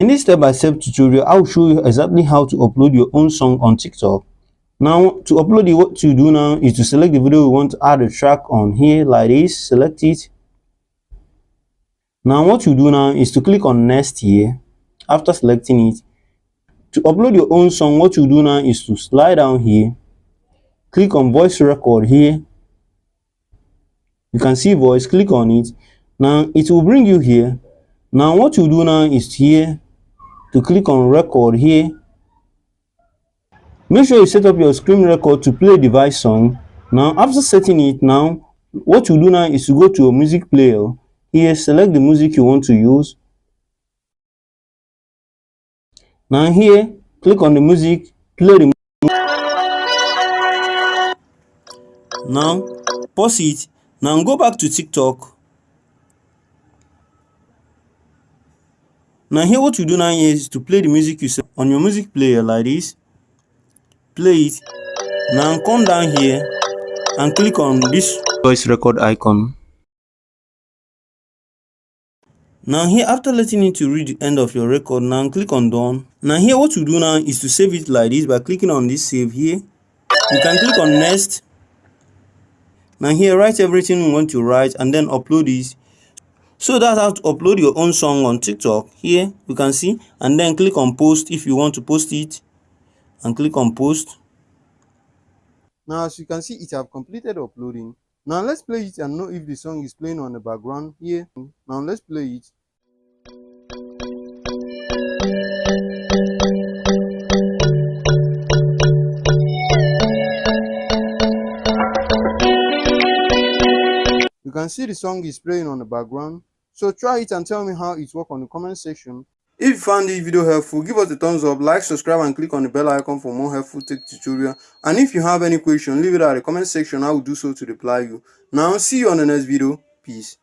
In this step-by-step tutorial, I will show you exactly how to upload your own song on TikTok. Now, to upload it, what you do now is to select the video you want to add a track on here like this. Select it. Now, what you do now is to click on next here. After selecting it, to upload your own song, what you do now is to slide down here. Click on voice record here. You can see voice. Click on it. Now, it will bring you here. Now, what you do now is here to click on record here. Make sure you set up your screen record to play device song. Now, after setting it, now what you do now is to go to your music player here. Select the music you want to use. Now here, click on the music, play the music. Now pause it. Now go back to TikTok. Now here, what you do now is to play the music you set on your music player like this. Play it. Now come down here and click on this voice record icon. Now here, after letting it to read the end of your record, now click on done. Now here, what you do now is to save it like this by clicking on this save here. You can click on next. Now here, write everything you want to write and then upload it. So that's how to upload your own song on TikTok. Here you can see, and then click on post if you want to post it, and click on post. Now as you can see, it have completed uploading. Now let's play it and know if the song is playing on the background here. Now let's play it. You can see the song is playing on the background. So try it and tell me how it works on the comment section. If you found this video helpful, give us a thumbs up, like, subscribe, and click on the bell icon for more helpful tech tutorial. And if you have any question, leave it at the comment section. I will do so to reply you. Now see you on the next video. Peace.